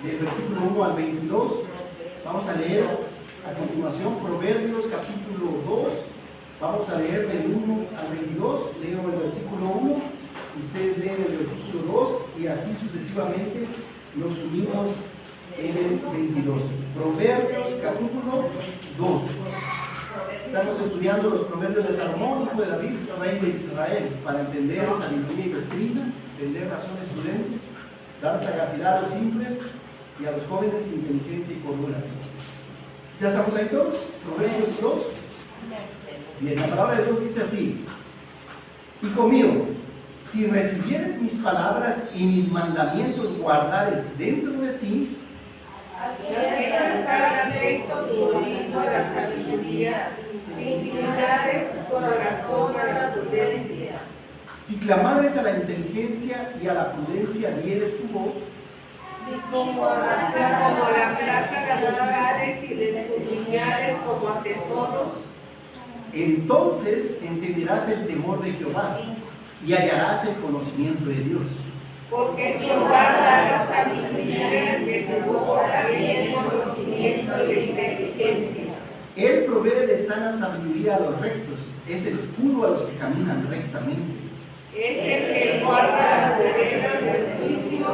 del versículo 1 al 22. Vamos a leer a continuación Proverbios capítulo 2. Vamos a leer del 1 al 22. Leo el versículo 1, ustedes leen el versículo 2 y así sucesivamente nos unimos en el 22. Proverbios capítulo 2. Estamos estudiando los proverbios de Salomón, hijo de David, rey de Israel, para entender sabiduría y doctrina, entender razones prudentes, dar sagacidad a los simples y a los jóvenes inteligencia y cordura. ¿Ya estamos ahí todos? Proverbios 2. Bien, la palabra de Dios dice así: Hijo mío, si recibieres mis palabras y mis mandamientos guardares dentro de ti, así estará atento tu oído a la sabiduría, si inclinares tu corazón a la prudencia. si clamares a la inteligencia y a la prudencia dieres tu voz, Si como la plata la buscares y les escudriñares como a tesoros, entonces entenderás el temor de Jehová y hallarás el conocimiento de Dios. porque Jehová da la sabiduría que se soporta bien conocimiento y inteligencia. Él provee de sana sabiduría a los rectos, es escudo a los que caminan rectamente. Es el que guarda las veredas del juicio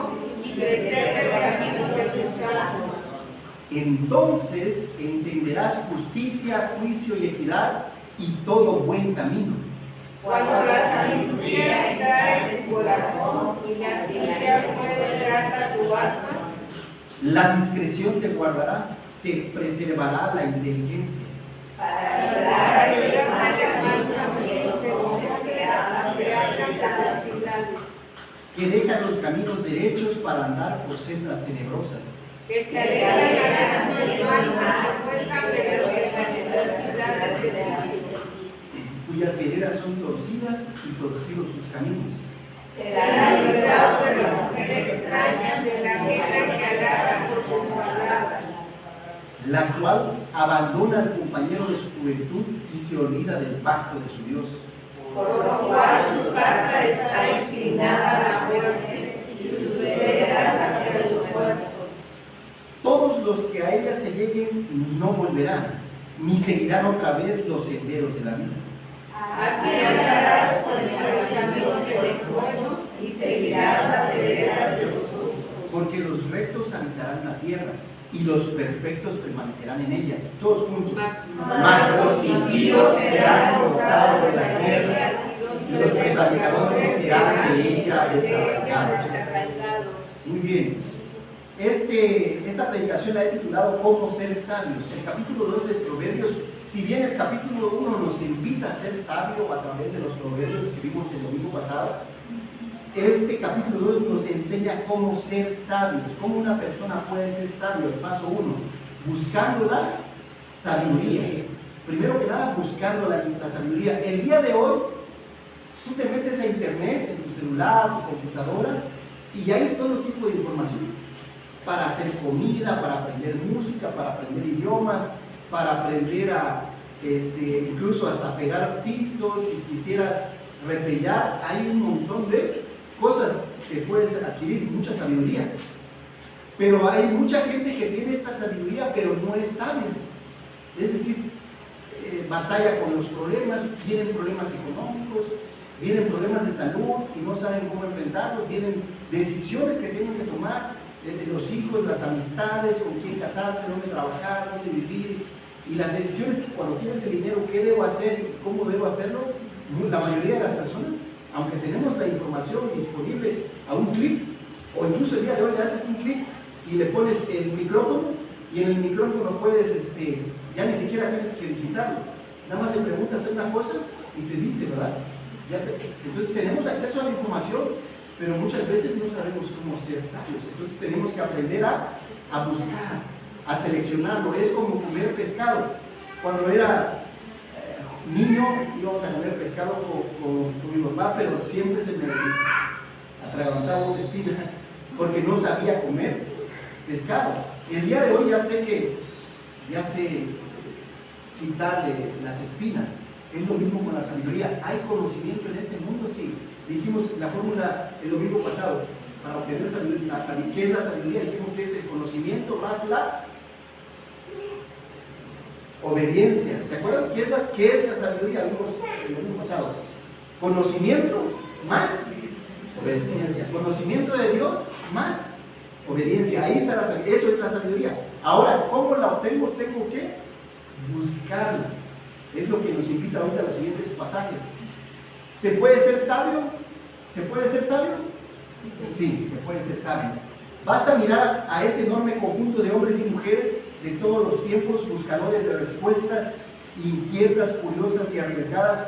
y preserva el camino de sus santos. Entonces entenderás justicia, juicio y equidad y todo buen camino. Cuando la sabiduría entra en tu corazón y la ciencia puede grata tu alma, La discreción te guardará, te preservará la inteligencia. para dar a ella más caminos de vocera, las capacidades, Que dejan los caminos derechos para andar por sendas tenebrosas. que se alejan las almas, se vuelcan de las necesidades de Dios. Cuyas veredas son torcidas y torcidos sus caminos. Será librado de la mujer extraña, de la guerra que agarra por sus palabras. La cual abandona al compañero de su juventud y se olvida del pacto de su Dios. Por lo cual su casa está inclinada a la muerte y sus veredas hacia los muertos. Todos los que a ella se lleguen no volverán, ni seguirán otra vez los senderos de la vida. Así andarás por el camino de los buenos y seguirás la vereda de los justos. Porque los rectos habitarán la tierra y los perfectos permanecerán en ella. Todos juntos. Mas los impíos serán cortados de la tierra y los prevaricadores serán de ella desarraigados. Muy bien. Esta predicación la he titulado ¿Cómo ser sabios? El capítulo 2 de Proverbios, si bien el capítulo 1 nos invita a ser sabio a través de los proverbios que vimos el domingo pasado, este capítulo 2 nos enseña cómo ser sabios, cómo una persona puede ser sabio. El paso 1, buscando la sabiduría. Primero que nada, buscando la sabiduría. El día de hoy, tú te metes a internet, en tu celular, tu computadora, y hay todo tipo de información. Para hacer comida, para aprender música, para aprender idiomas, para aprender incluso hasta pegar pisos. Si quisieras repellar, hay un montón de cosas que puedes adquirir, mucha sabiduría. Pero hay mucha gente que tiene esta sabiduría, pero no es sabia. Es decir, batalla con los problemas, vienen problemas económicos, vienen problemas de salud y no saben cómo enfrentarlos, vienen decisiones que tienen que tomar. Los hijos, las amistades, con quién casarse, dónde trabajar, dónde vivir, y las decisiones que cuando tienes el dinero, qué debo hacer y cómo debo hacerlo. La mayoría de las personas, aunque tenemos la información disponible a un clic, o incluso el día de hoy le haces un clic y le pones el micrófono, y en el micrófono puedes, ya ni siquiera tienes que digitarlo, nada más le preguntas una cosa y te dice, ¿verdad? Entonces tenemos acceso a la información, pero muchas veces no sabemos cómo ser sabios. Entonces tenemos que aprender a buscar, a seleccionarlo. Es como comer pescado. Cuando era niño íbamos a comer pescado con mi papá, pero siempre se me atragantaba una espina porque no sabía comer pescado. El día de hoy ya sé quitarle las espinas. Es lo mismo con la sabiduría. ¿Hay conocimiento en este mundo? Sí. Dijimos la fórmula el domingo pasado. para obtener sabiduría. ¿Qué es la sabiduría? Dijimos que es el conocimiento más la obediencia. ¿Se acuerdan? ¿Qué es la sabiduría? Vimos el año pasado. Conocimiento más obediencia. Conocimiento de Dios más obediencia. Ahí está la sabiduría. Eso es la sabiduría. Ahora, ¿cómo la obtengo? Tengo que buscarla. Es lo que nos invita ahorita a los siguientes pasajes. ¿Se puede ser sabio? ¿Se puede ser sabio? Sí, se puede ser sabio. Basta mirar a ese enorme conjunto de hombres y mujeres de todos los tiempos, buscadores de respuestas, inquietas, curiosas y arriesgadas,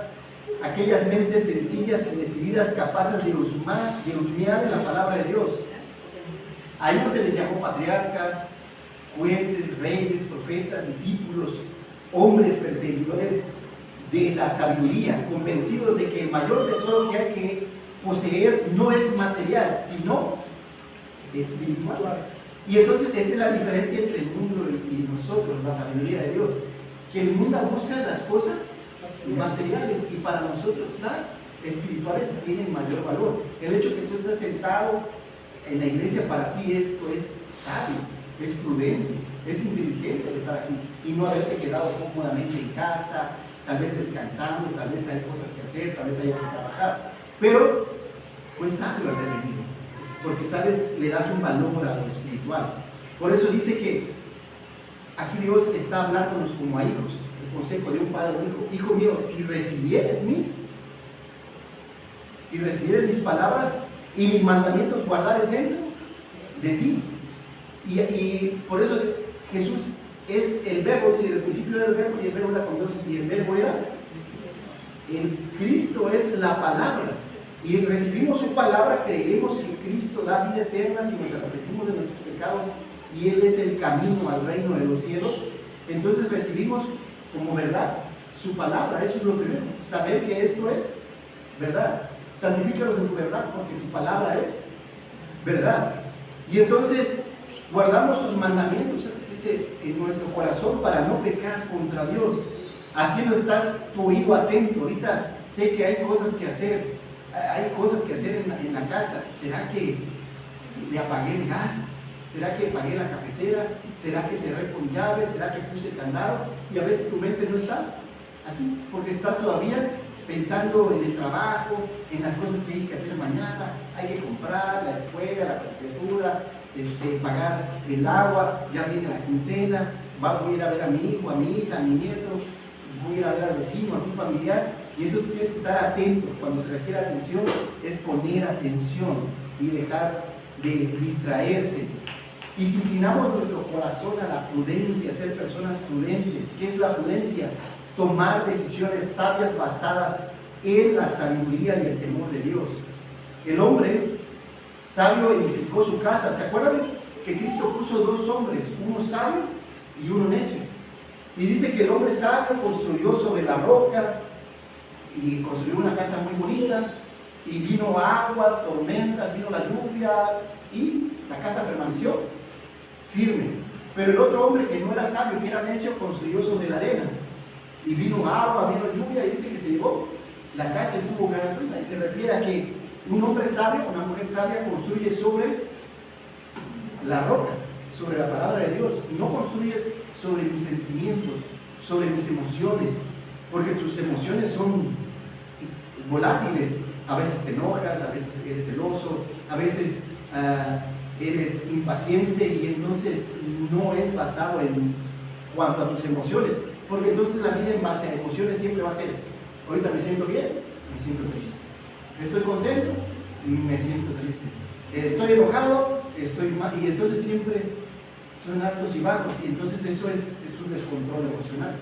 aquellas mentes sencillas y decididas capaces de husmear en la palabra de Dios. A ellos se les llamó patriarcas, jueces, reyes, profetas, discípulos, hombres perseguidores de la sabiduría, convencidos de que el mayor tesoro que hay que poseer no es material, sino espiritual. Y entonces esa es la diferencia entre el mundo y nosotros, la sabiduría de Dios, que el mundo busca las cosas materiales y para nosotros las espirituales tienen mayor valor. El hecho que tú estés sentado en la iglesia, para ti esto es sabio, es prudente, es inteligente el estar aquí y no haberte quedado cómodamente en casa, tal vez descansando, tal vez hay cosas que hacer, tal vez haya que trabajar, pero fue sabio haber venido, porque sabes, le das un valor a lo espiritual. Por eso dice que aquí Dios está hablándonos como a hijos, el consejo de un padre o un hijo: hijo mío, si recibieres mis palabras y mis mandamientos guardares dentro de ti. Y por eso Jesús es el verbo, si el principio era el verbo y el verbo era con Dios y el verbo era el Cristo, es la palabra. Y recibimos su palabra, creemos que Cristo da vida eterna si nos arrepentimos de nuestros pecados y Él es el camino al reino de los cielos. Entonces recibimos como verdad su palabra. Eso es lo primero, saber que esto es verdad. Santifícalos en tu verdad, porque tu palabra es verdad. Y entonces guardamos sus mandamientos, dice, en nuestro corazón para no pecar contra Dios, haciendo estar tu oído atento. Ahorita sé que hay cosas que hacer, en la casa. ¿Será que le apagué el gas? ¿Será que apagué la cafetera? ¿Será que cerré con llave? ¿Será que puse candado? Y a veces tu mente no está aquí, porque estás todavía pensando en el trabajo, en las cosas que hay que hacer mañana. Hay que comprar la escuela, la colegiatura, pagar el agua, ya viene la quincena, voy a ir a ver a mi hijo, a mi hija, a mi nieto, voy a ir a ver al vecino, a tu familiar, y entonces tienes que estar atento. Cuando se requiere atención, es poner atención y dejar de distraerse. Y si inclinamos nuestro corazón a la prudencia, ser personas prudentes, ¿qué es la prudencia? Tomar decisiones sabias basadas en la sabiduría y el temor de Dios. El hombre sabio edificó su casa. ¿Se acuerdan que Cristo puso dos hombres, uno sabio y uno necio? Y dice que el hombre sabio construyó sobre la roca y construyó una casa muy bonita, y vino aguas, tormentas, vino la lluvia y la casa permaneció firme. Pero el otro hombre que no era sabio, que era necio, construyó sobre la arena y vino agua, vino lluvia, y dice que se llevó la casa y tuvo gran ruina. Y se refiere a que un hombre sabio, una mujer sabia construye sobre la roca, sobre la palabra de Dios. No construyes sobre mis sentimientos, sobre mis emociones, porque tus emociones son volátiles. A veces te enojas, a veces eres celoso, a veces eres impaciente, y entonces no es basado en cuanto a tus emociones, porque entonces la vida en base a emociones siempre va a ser: ahorita me siento bien, me siento triste; estoy contento, me siento triste; estoy enojado, estoy mal. Y entonces siempre son altos y bajos, y entonces eso es un descontrol emocional.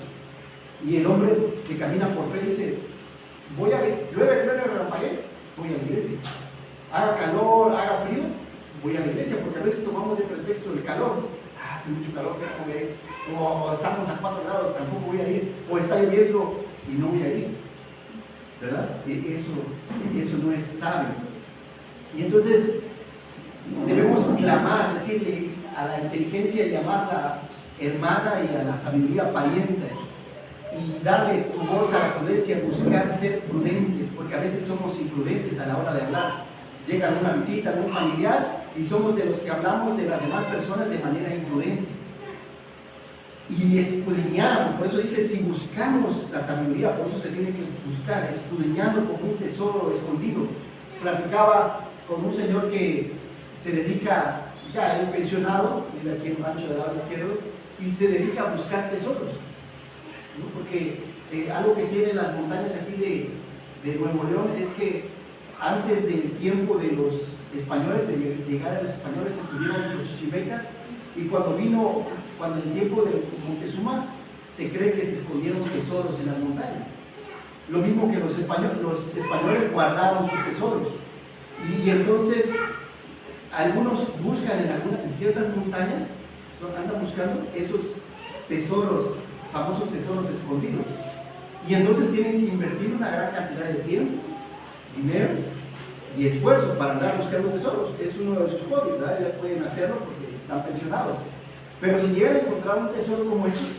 Y el hombre que camina por fe dice: llueve, truene, relampaguee, voy a la iglesia; haga calor, haga frío, voy a la iglesia. Porque a veces tomamos el pretexto del calor: hace mucho calor, no voy a ir; o estamos a 4 grados, tampoco voy a ir; o está lloviendo y no voy a ir, ¿verdad? Eso no es sabio. Y entonces debemos clamar, decirle a la inteligencia, llamarla hermana, y a la sabiduría pariente, y darle tu voz a la prudencia, buscar ser prudentes, porque a veces somos imprudentes a la hora de hablar. llega una visita, algún familiar, y somos de los que hablamos de las demás personas de manera imprudente. Y escudriñamos, por eso dice, si buscamos la sabiduría, por eso se tiene que buscar, escudriñando como un tesoro escondido. Platicaba con un señor que se dedica, ya es pensionado, vive aquí en un rancho del lado izquierdo, y se dedica a buscar tesoros, ¿no? Porque algo que tienen las montañas aquí de Nuevo León es que antes del tiempo de los españoles, de llegar a los españoles, estuvieron los chichimecas, y cuando en el tiempo de Moctezuma, se cree que se escondieron tesoros en las montañas. Lo mismo que los españoles guardaron sus tesoros. Y entonces, algunos buscan en ciertas montañas, andan buscando esos tesoros, famosos tesoros escondidos. Y entonces tienen que invertir una gran cantidad de tiempo, dinero y esfuerzo para andar buscando tesoros. Es uno de sus hobbies, ¿verdad? Ya pueden hacerlo porque están pensionados. Pero si llegan a encontrar un tesoro como esos,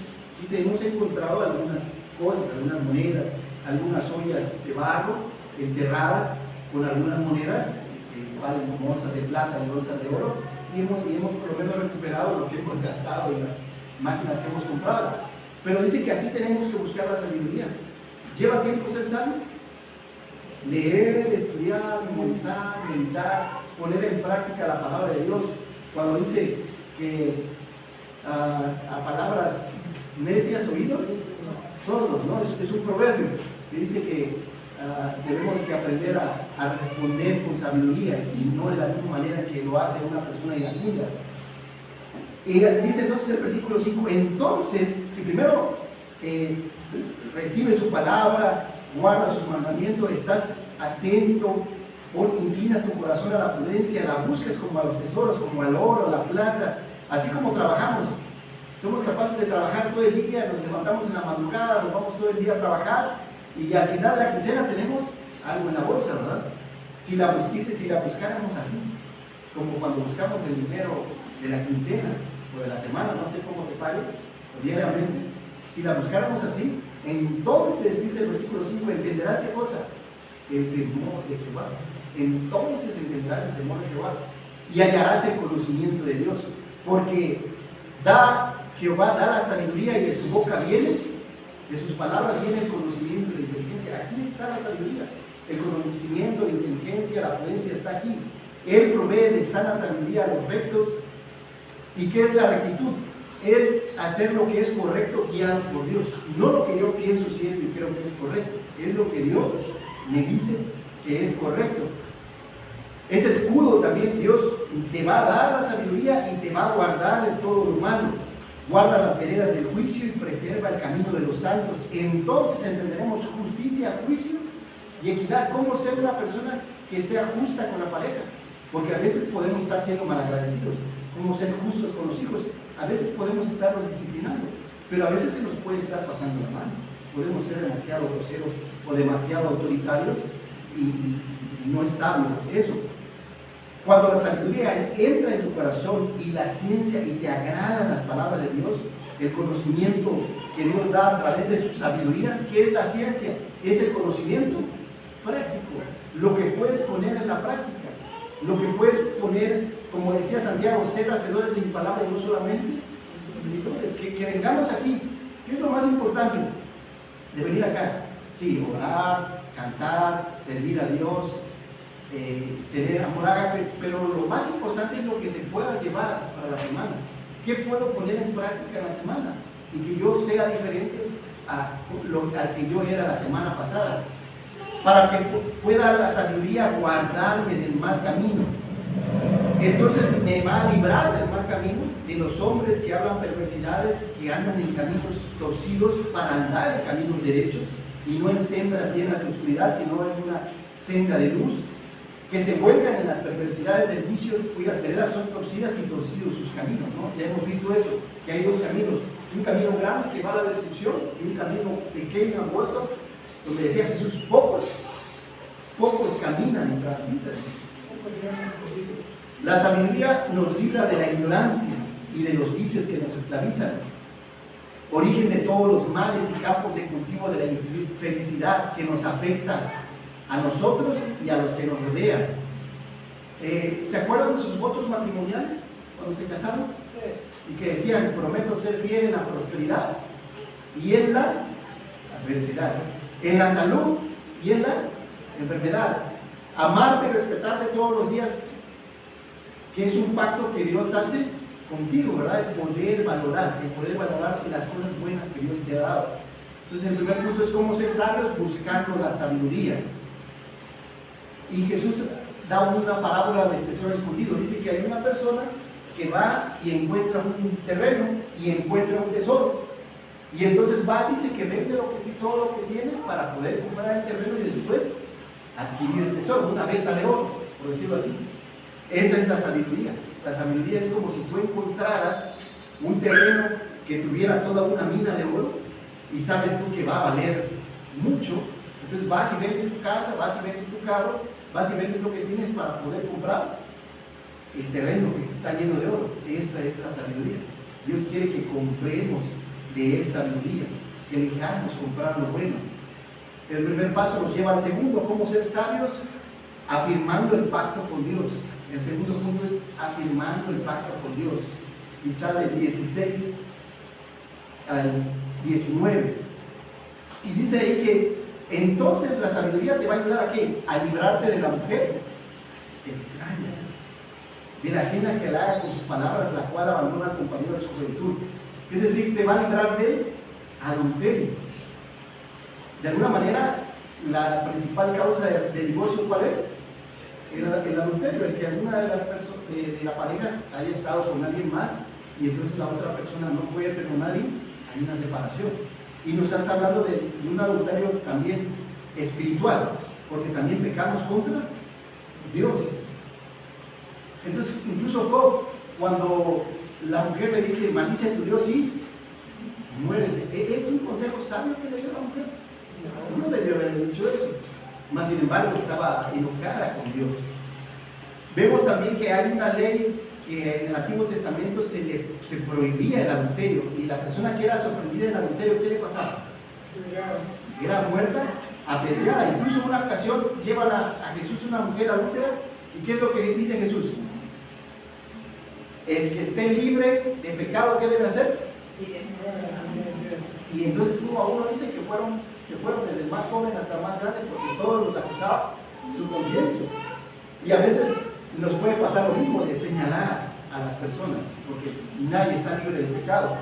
dice, hemos encontrado algunas cosas, algunas monedas, algunas ollas de barro enterradas con algunas monedas que valen como onzas de plata y onzas de oro, y hemos por lo menos recuperado lo que hemos gastado en las máquinas que hemos comprado. Pero dice que así tenemos que buscar la sabiduría. ¿Lleva tiempo ser sabio? Leer, estudiar, memorizar, meditar, poner en práctica la palabra de Dios. Cuando dice que a palabras necias oídos sordos, ¿no? Es un proverbio que dice que tenemos que aprender a responder con sabiduría y no de la misma manera que lo hace una persona iracunda. Y dice entonces el versículo 5, entonces, si primero recibes su palabra, guardas sus mandamientos, estás atento, inclinas tu corazón a la prudencia, la buscas como a los tesoros, como al oro, a la plata, así como trabajamos. Somos capaces de trabajar todo el día, nos levantamos en la madrugada, nos vamos todo el día a trabajar y al final de la quincena tenemos algo en la bolsa, ¿verdad? Si la buscáramos así, como cuando buscamos el dinero de la quincena o de la semana, no sé cómo te pague, o diariamente, si la buscáramos así, entonces, dice el versículo 5, entenderás qué cosa, el temor de Jehová. Entonces entenderás el temor de Jehová y hallarás el conocimiento de Dios, porque Jehová da la sabiduría y de su boca viene, de sus palabras viene el conocimiento y la inteligencia. Aquí está la sabiduría, el conocimiento, la inteligencia, la prudencia está aquí. Él provee de sana sabiduría a los rectos. ¿Y qué es la rectitud? Es hacer lo que es correcto guiado por Dios, no lo que yo pienso siempre y creo que es correcto, es lo que Dios me dice que es correcto. Ese escudo también Dios te va a dar la sabiduría y te va a guardar de todo lo malo. Guarda las veredas del juicio y preserva el camino de los santos. Entonces entenderemos justicia, juicio y equidad. ¿Cómo ser una persona que sea justa con la pareja? Porque a veces podemos estar siendo malagradecidos. ¿Cómo ser justos con los hijos? A veces podemos estarlos disciplinando, pero a veces se nos puede estar pasando la mano. Podemos ser demasiado groseros o demasiado autoritarios y no es sabio eso. Cuando la sabiduría entra en tu corazón y la ciencia y te agradan las palabras de Dios, el conocimiento que Dios da a través de su sabiduría, ¿qué es la ciencia? Es el conocimiento práctico, lo que puedes poner en la práctica, lo que puedes poner, como decía Santiago, sed hacedores de mi palabra y no solamente es que vengamos aquí. ¿Qué es lo más importante de venir acá? Sí, orar, cantar, servir a Dios, tener amor ágape, pero lo más importante es lo que te puedas llevar para la semana. ¿Qué puedo poner en práctica en la semana? Y que yo sea diferente al que yo era la semana pasada, para que pueda la sabiduría guardarme del mal camino. Entonces me va a librar del mal camino, de los hombres que hablan perversidades, que andan en caminos torcidos para andar en caminos derechos y no en sendas llenas de oscuridad, sino en una senda de luz, que se vuelcan en las perversidades del vicio, cuyas veredas son torcidas y torcidos sus caminos, ¿no? Ya hemos visto eso, que hay dos caminos, un camino grande que va a la destrucción y un camino pequeño, angosto, donde decía Jesús, pocos caminan y transitan. La sabiduría nos libra de la ignorancia y de los vicios que nos esclavizan, origen de todos los males y campos de cultivo de la infelicidad que nos afecta a nosotros y a los que nos rodean. ¿Se acuerdan de sus votos matrimoniales cuando se casaron? Y que decían, prometo ser fiel en la prosperidad y en la adversidad, en la salud y en la enfermedad, amarte y respetarte todos los días, que es un pacto que Dios hace contigo, ¿verdad? El poder valorar las cosas buenas que Dios te ha dado. Entonces el primer punto es cómo ser sabios buscando la sabiduría. Y Jesús da una parábola del tesoro escondido. Dice que hay una persona que va y encuentra un terreno y encuentra un tesoro. Y entonces va, dice que vende todo lo que tiene para poder comprar el terreno y después adquirir el tesoro, una venta de oro, por decirlo así. Esa es la sabiduría. La sabiduría es como si tú encontraras un terreno que tuviera toda una mina de oro y sabes tú que va a valer mucho. Entonces vas y vendes tu casa, vas y vendes tu carro, vas y vendes lo que tienes para poder comprar el terreno que está lleno de oro. Esa es la sabiduría. Dios quiere que compremos de Él sabiduría, que elijamos comprar lo bueno. El primer paso nos lleva al segundo, cómo ser sabios afirmando el pacto con Dios. El segundo punto es afirmando el pacto con Dios. Y está del 16 al 19. Y dice ahí que entonces la sabiduría te va a ayudar a ¿qué? A librarte de la mujer extraña, de la ajena que halaga con sus palabras, la cual abandona al compañero de su juventud. Es decir, te va a librar del adulterio. De alguna manera, la principal causa de divorcio, ¿cuál es? El adulterio, el que alguna de las personas de la pareja haya estado con alguien más y entonces la otra persona no puede perdonar y hay una separación. Y nos está hablando de un adulterio también espiritual, porque también pecamos contra Dios. Entonces, incluso Job, cuando la mujer le dice, maldice a tu Dios y muérete, ¿es un consejo sabio que le dio a la mujer? No debió haberle dicho eso. Mas sin embargo estaba enojada con Dios. Vemos también que hay una ley que en el Antiguo Testamento se prohibía el adulterio, y la persona que era sorprendida en adulterio, ¿qué le pasaba? Era muerta, apedreada. Incluso en una ocasión llevan a Jesús una mujer adúltera, y ¿qué es lo que dice Jesús? El que esté libre de pecado, ¿qué debe hacer? Y entonces uno a uno dice que se fueron desde el más joven hasta el más grande, porque todos los acusaba su conciencia. Y a veces nos puede pasar lo mismo, de señalar a las personas, porque nadie está libre de pecado.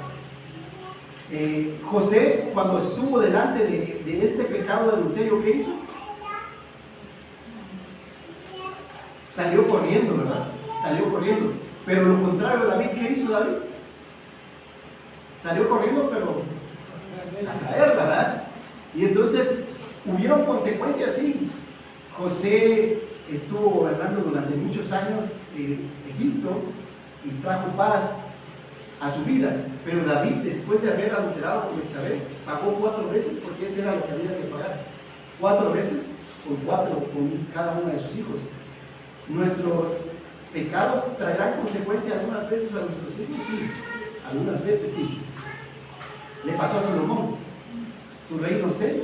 José, cuando estuvo delante de este pecado de adulterio, ¿qué hizo? Salió corriendo, ¿verdad? Salió corriendo. Pero lo contrario de David, ¿qué hizo David? Salió corriendo, pero a traer, ¿verdad? Y entonces hubieron consecuencias, sí. José estuvo gobernando durante muchos años Egipto y trajo paz a su vida, pero David, después de haber adulterado con Betsabé, pagó 4 veces, porque ese era lo que había que pagar. 4 veces con cada uno de sus hijos. Nuestros pecados traerán consecuencias algunas veces a nuestros hijos, sí, algunas veces sí. Le pasó a Salomón, su reino se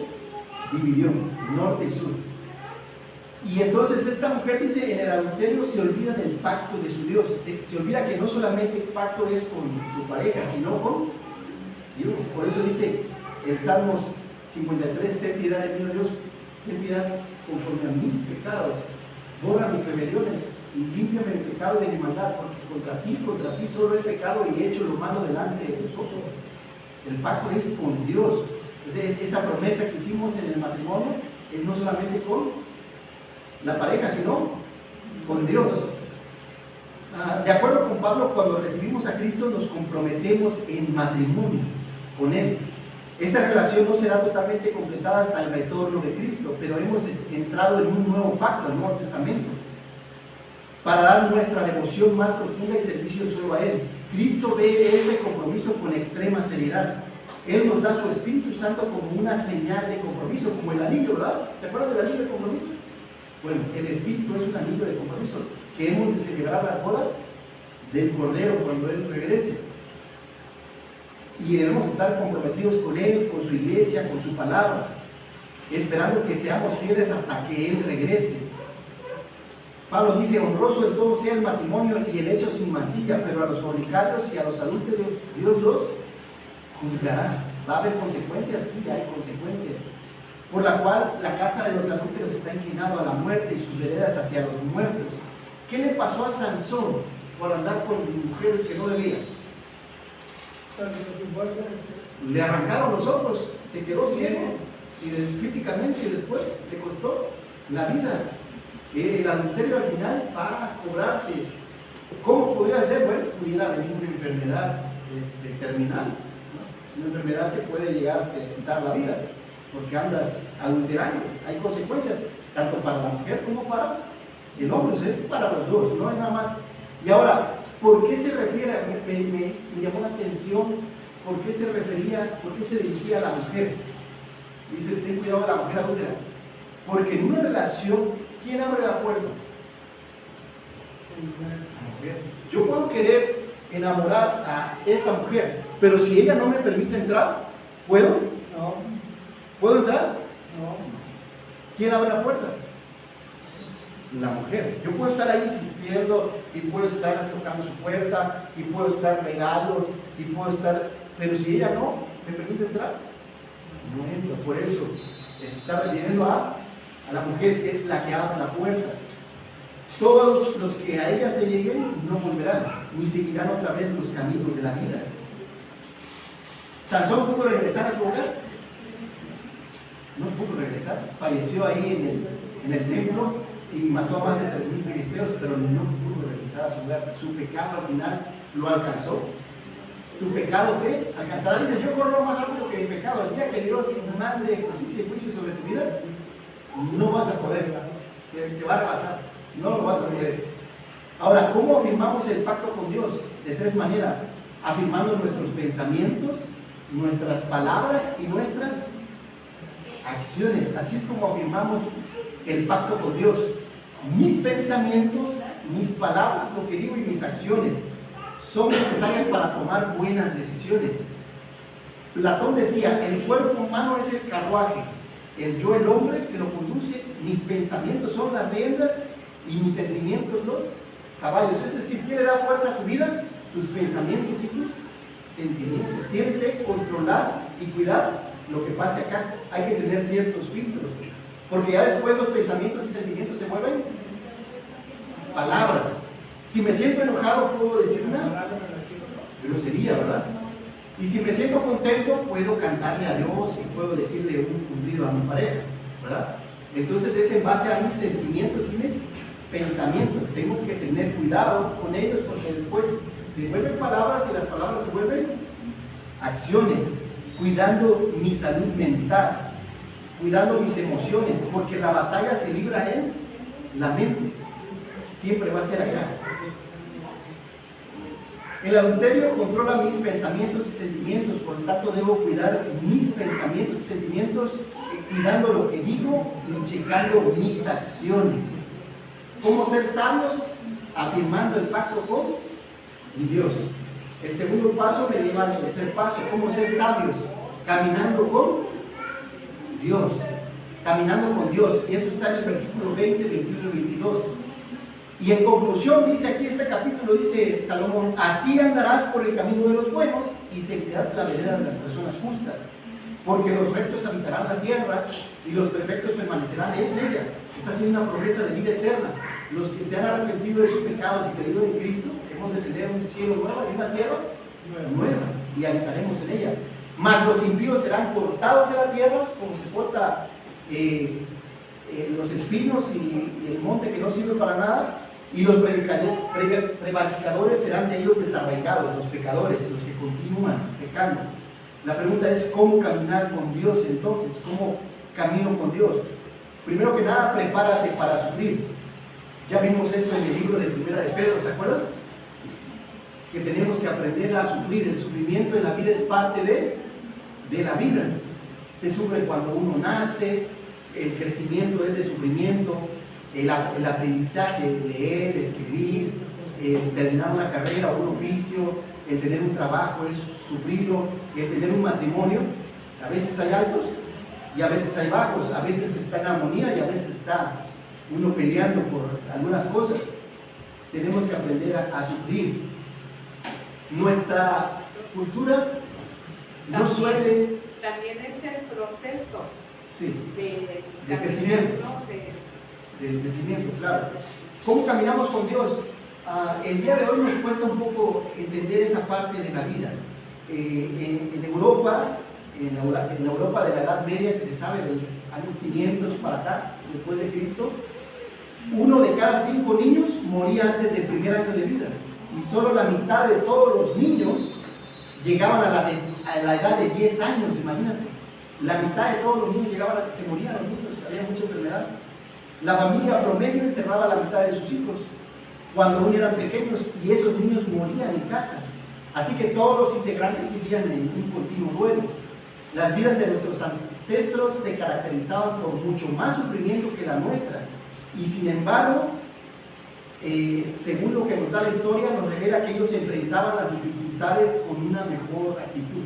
dividió, norte y sur. Y entonces esta mujer dice, en el adulterio se olvida del pacto de su Dios, se olvida que no solamente el pacto es con tu pareja, sino con Dios. Por eso dice el Salmos 53, ten piedad de mí, Dios, ten piedad conforme a mis pecados, borra mis rebeliones y límpiame el pecado de mi maldad, porque contra ti solo he pecado y he hecho lo malo delante de tus ojos. El pacto es con Dios. Entonces, esa promesa que hicimos en el matrimonio es no solamente con la pareja, sino con Dios. De acuerdo con Pablo, cuando recibimos a Cristo nos comprometemos en matrimonio con Él. Esta relación no será totalmente completada hasta el retorno de Cristo, pero hemos entrado en un nuevo pacto, el Nuevo Testamento, para dar nuestra devoción más profunda y servicio solo a Él. Cristo ve este compromiso con extrema seriedad. Él nos da su Espíritu Santo como una señal de compromiso, como el anillo, ¿verdad? ¿Se acuerdan del anillo de compromiso? Bueno, el Espíritu es un anillo de compromiso, que hemos de celebrar las bodas del Cordero cuando Él regrese. Y debemos estar comprometidos con Él, con su iglesia, con su palabra, esperando que seamos fieles hasta que Él regrese. Pablo dice, honroso en todo sea el matrimonio y el hecho sin mancilla, pero a los fornicarios y a los adúlteros Dios los juzgará. ¿Va a haber consecuencias? Sí, hay consecuencias. Por la cual la casa de los adúlteros está inclinada a la muerte y sus veredas hacia los muertos. ¿Qué le pasó a Sansón por andar con mujeres que no debía? Le arrancaron los ojos, se quedó ciego y físicamente y después le costó la vida. El adulterio al final va a cobrarte. ¿Cómo podría ser? Bueno, pudiera venir una enfermedad terminal, ¿no? Una enfermedad que puede llegar a quitar la vida, porque andas adulterando. Hay consecuencias, tanto para la mujer como para el hombre, es para los dos, no es nada más. Y ahora, ¿por qué se refiere? Me llamó la atención, ¿por qué se refería, por qué se dirigía a la mujer? Dice, ten cuidado a la mujer adúltera. Porque en una relación, ¿quién abre la puerta? La mujer. Yo puedo querer enamorar a esta mujer, pero si ella no me permite entrar, ¿puedo? No. ¿Puedo entrar? No. ¿Quién abre la puerta? La mujer. Yo puedo estar ahí insistiendo y puedo estar tocando su puerta y puedo estar regalos y puedo estar, pero si ella no me permite entrar, no entro. Por eso se está refiriendo a la mujer, que es la que abre la puerta. Todos los que a ella se lleguen no volverán, ni seguirán otra vez los caminos de la vida. ¿Sansón pudo regresar a su hogar? No pudo regresar. Falleció ahí en el templo y mató a más de 3,000 filisteos, pero no pudo regresar a su hogar. Su pecado al final lo alcanzó. ¿Tu pecado qué? Alcanzará. Dices, yo corro más rápido que mi pecado. El día que Dios mande justicia y juicio sobre tu vida, no vas a poder, te va a rebasar, no lo vas a poder. Ahora, ¿cómo afirmamos el pacto con Dios? De 3 maneras: afirmando nuestros pensamientos, nuestras palabras y nuestras acciones. Así es como afirmamos el pacto con Dios. Mis pensamientos, mis palabras, lo que digo y mis acciones son necesarias para tomar buenas decisiones. Platón decía, el cuerpo humano es el carruaje, el yo el hombre que lo conduce, mis pensamientos son las riendas y mis sentimientos los caballos. Es decir, ¿qué le da fuerza a tu vida? Tus pensamientos y tus sentimientos. Tienes que controlar y cuidar lo que pase acá. Hay que tener ciertos filtros, porque ya después los pensamientos y sentimientos se vuelven palabras. Si me siento enojado, puedo decir una grosería, ¿verdad? Y si me siento contento, puedo cantarle a Dios y puedo decirle un cumplido a mi pareja, ¿verdad? Entonces es en base a mis sentimientos y mis pensamientos. Tengo que tener cuidado con ellos, porque después se vuelven palabras y las palabras se vuelven acciones. Cuidando mi salud mental, cuidando mis emociones, porque la batalla se libra en la mente. Siempre va a ser acá. El adulterio controla mis pensamientos y sentimientos, por lo tanto debo cuidar mis pensamientos y sentimientos, cuidando lo que digo y checando mis acciones. ¿Cómo ser sabios? Afirmando el pacto con mi Dios. El segundo paso me lleva al tercer paso. ¿Cómo ser sabios? Caminando con Dios. Caminando con Dios. Y eso está en el versículo 20, 21 y 22. Y en conclusión, dice aquí este capítulo, dice Salomón, así andarás por el camino de los buenos y seguirás la vereda de las personas justas, porque los rectos habitarán la tierra y los perfectos permanecerán en ella. Esta ha sido una promesa de vida eterna. Los que se han arrepentido de sus pecados y creído en Cristo, hemos de tener un cielo nuevo y una tierra nueva, y habitaremos en ella. Mas los impíos serán cortados de la tierra, como se corta los espinos y el monte que no sirve para nada, y los prevaricadores serán de ellos desarraigados, los pecadores, los que continúan pecando. La pregunta es, ¿cómo caminar con Dios entonces? ¿Cómo camino con Dios? Primero que nada, prepárate para sufrir. Ya vimos esto en el libro de Primera de Pedro, ¿se acuerdan? Que tenemos que aprender a sufrir. El sufrimiento en la vida es parte de la vida. Se sufre cuando uno nace, el crecimiento es de sufrimiento, el aprendizaje, leer, escribir, terminar una carrera o un oficio, el tener un trabajo es sufrido, el tener un matrimonio, a veces hay altos y a veces hay bajos, a veces está en armonía y a veces está uno peleando por algunas cosas. Tenemos que aprender a sufrir. Nuestra cultura no suele... También es el proceso Sí, de crecimiento. ¿no? Del crecimiento, claro. ¿Cómo caminamos con Dios? El día de hoy nos cuesta un poco entender esa parte de la vida. En Europa, en la Europa de la Edad Media, que se sabe del año 500 para acá, después de Cristo, 1 de cada 5 niños moría antes del primer año de vida. Y solo la mitad de todos los niños llegaban a la edad de 10 años, imagínate. La mitad de todos los niños llegaban a que se morían los niños, había mucha enfermedad. La familia promedio enterraba la mitad de sus hijos cuando aún eran pequeños, y esos niños morían en casa. Así que todos los integrantes vivían en un continuo duelo. Las vidas de nuestros ancestros se caracterizaban por mucho más sufrimiento que la nuestra, y sin embargo, según lo que nos da la historia, nos revela que ellos enfrentaban las dificultades con una mejor actitud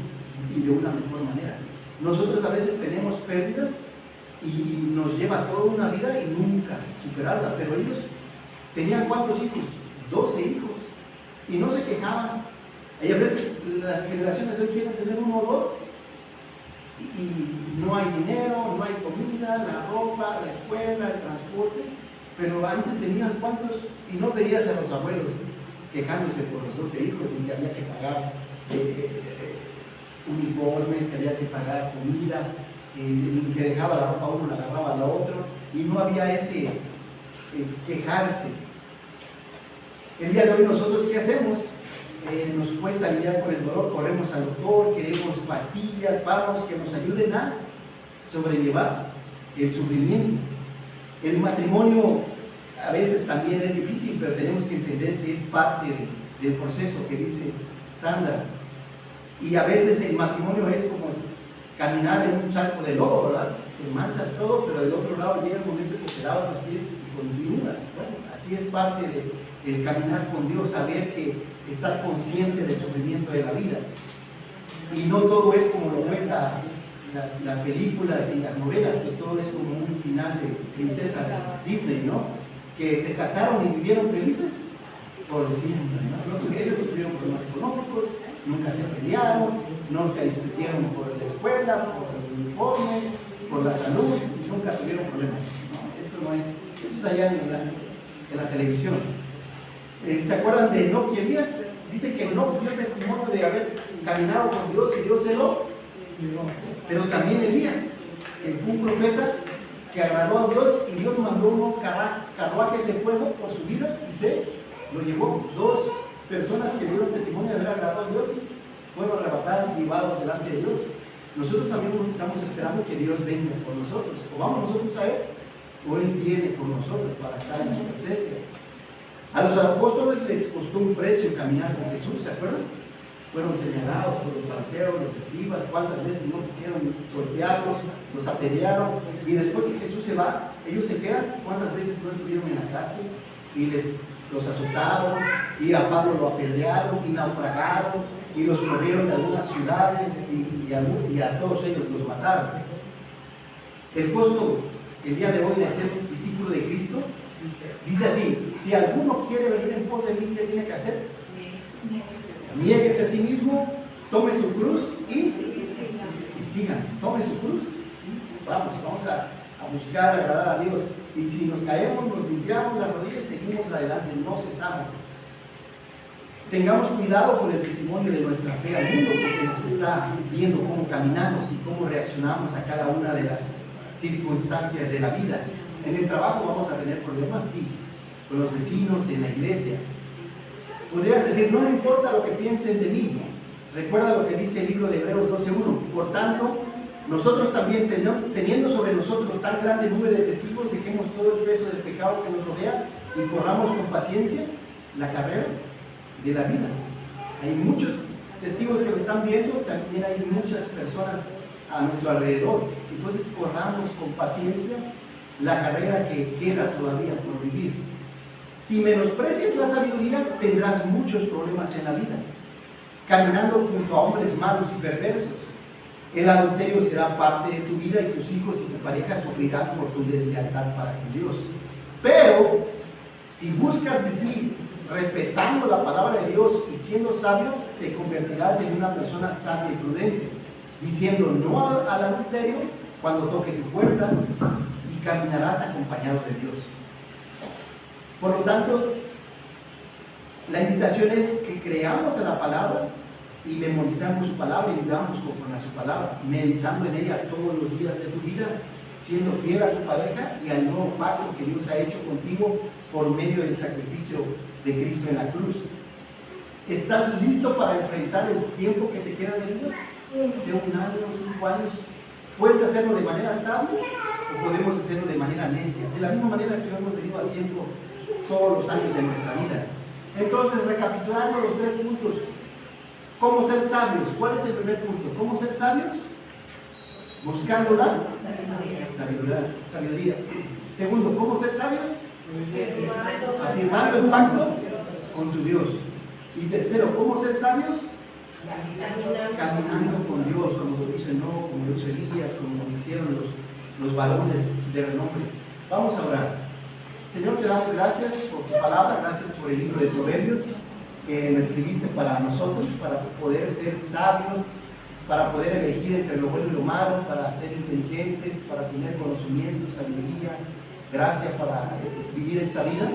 y de una mejor manera. Nosotros a veces tenemos pérdida y nos lleva toda una vida y nunca superarla, pero ellos tenían ¿cuántos hijos? 12 hijos, y no se quejaban. Y a veces las generaciones hoy quieren tener 1 o 2 y no hay dinero, no hay comida, la ropa, la escuela, el transporte, pero antes tenían ¿cuántos? Y no veías a los abuelos quejándose por los 12 hijos y que había que pagar uniformes, que había que pagar comida, que dejaba la ropa a uno, la agarraba a la otro, y no había ese quejarse. El día de hoy nosotros ¿qué hacemos? Nos cuesta lidiar con el dolor, corremos al doctor, queremos pastillas, vamos, que nos ayuden a sobrellevar el sufrimiento. El matrimonio a veces también es difícil, pero tenemos que entender que es parte del proceso que dice Sandra. Y a veces el matrimonio es como caminar en un charco de lodo, ¿verdad? Te manchas todo, pero del otro lado llega el momento que te lavas los pies y continúas. Bueno, así es parte del caminar con Dios, saber que estar consciente del sufrimiento de la vida. Y no todo es como lo cuenta las películas y las novelas, que todo es como un final de princesa de Disney, ¿no? Que se casaron y vivieron felices por siempre, ¿no? No tuvieron problemas económicos, nunca se pelearon, nunca discutieron por la escuela, por el uniforme, por la salud, nunca tuvieron problemas, ¿no? Eso es allá en la televisión. ¿Se acuerdan de Enoc y Elías? Dice que Enoc dio testimonio de haber caminado con Dios y Dios se lo. Pero también Elías, que fue un profeta que agradó a Dios, y Dios mandó unos carruajes de fuego por su vida y se lo llevó. 2 personas que dieron testimonio de haber agradado a Dios fueron arrebatadas y llevados delante de Dios. Nosotros también estamos esperando que Dios venga por nosotros. O vamos nosotros a Él, o Él viene por nosotros para estar en su presencia. A los apóstoles les costó un precio caminar con Jesús, ¿se acuerdan? Fueron señalados por los fariseos, los escribas, cuántas veces no quisieron golpearlos, los apedrearon, y después que Jesús se va, ellos se quedan. ¿Cuántas veces no estuvieron en la cárcel y los azotaron, y a Pablo lo apedrearon y naufragaron y los corrieron de algunas ciudades y a todos ellos los mataron? El costo el día de hoy de ser discípulo de Cristo dice así: si alguno quiere venir en pos de mí, ¿qué tiene que hacer? Niéguese a sí mismo, tome su cruz y sigan. Tome su cruz. Vamos a buscar agradar a Dios. Y si nos caemos, nos limpiamos las rodillas y seguimos adelante, no cesamos. Tengamos cuidado con el testimonio de nuestra fe al mundo, porque nos está viendo cómo caminamos y cómo reaccionamos a cada una de las circunstancias de la vida. En el trabajo vamos a tener problemas, sí, con los vecinos, en la iglesia. Podrías decir: no me importa lo que piensen de mí. Recuerda lo que dice el libro de Hebreos 12:1. Por tanto, nosotros también, teniendo sobre nosotros tan grande número de testigos, dejemos todo el peso del pecado que nos rodea y corramos con paciencia la carrera de la vida. Hay muchos testigos que lo están viendo, también hay muchas personas a nuestro alrededor. Entonces corramos con paciencia la carrera que queda todavía por vivir. Si menosprecias la sabiduría, tendrás muchos problemas en la vida, caminando junto a hombres malos y perversos. El adulterio será parte de tu vida, y tus hijos y tu pareja sufrirán por tu deslealtad para con Dios. Pero si buscas vivir respetando la palabra de Dios y siendo sabio, te convertirás en una persona sabia y prudente, diciendo no al adulterio cuando toque tu puerta, y caminarás acompañado de Dios. Por lo tanto, la invitación es que creamos en la palabra y memorizamos su palabra y vivamos conforme a su palabra, meditando en ella todos los días de tu vida, siendo fiel a tu pareja y al nuevo pacto que Dios ha hecho contigo por medio del sacrificio de Cristo en la cruz. ¿Estás listo para enfrentar el tiempo que te queda de vida? Sea 1 año, 5 años. ¿Puedes hacerlo de manera sabia o podemos hacerlo de manera necia? De la misma manera que lo hemos venido haciendo todos los años de nuestra vida. Entonces, recapitulando los 3 puntos. ¿Cómo ser sabios? ¿Cuál es el primer punto? ¿Cómo ser sabios? Buscando la sabiduría. Segundo, ¿cómo ser sabios? Afirmando el pacto con tu Dios. Y tercero, ¿cómo ser sabios? Caminando con Dios, como lo dice Noé, como lo hizo Elías, como lo hicieron los varones de renombre. Vamos a orar. Señor, te damos gracias por tu palabra, gracias por el libro de Proverbios que me escribiste para nosotros, para poder ser sabios, para poder elegir entre lo bueno y lo malo, para ser inteligentes, para tener conocimiento, sabiduría, gracia para vivir esta vida.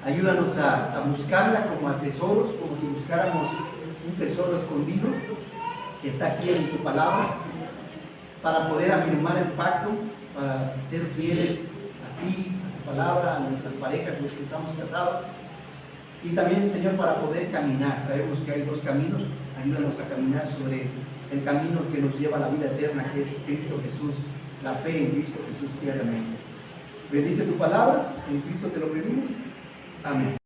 Ayúdanos a buscarla como a tesoros, como si buscáramos un tesoro escondido que está aquí en tu palabra, para poder afirmar el pacto, para ser fieles a ti, a tu palabra, a nuestras parejas, los que estamos casados. Y también, Señor, para poder caminar. Sabemos que hay 2 caminos. Ayúdanos a caminar sobre el camino que nos lleva a la vida eterna, que es Cristo Jesús, la fe en Cristo Jesús diariamente. Bendice tu palabra, en Cristo te lo pedimos. Amén.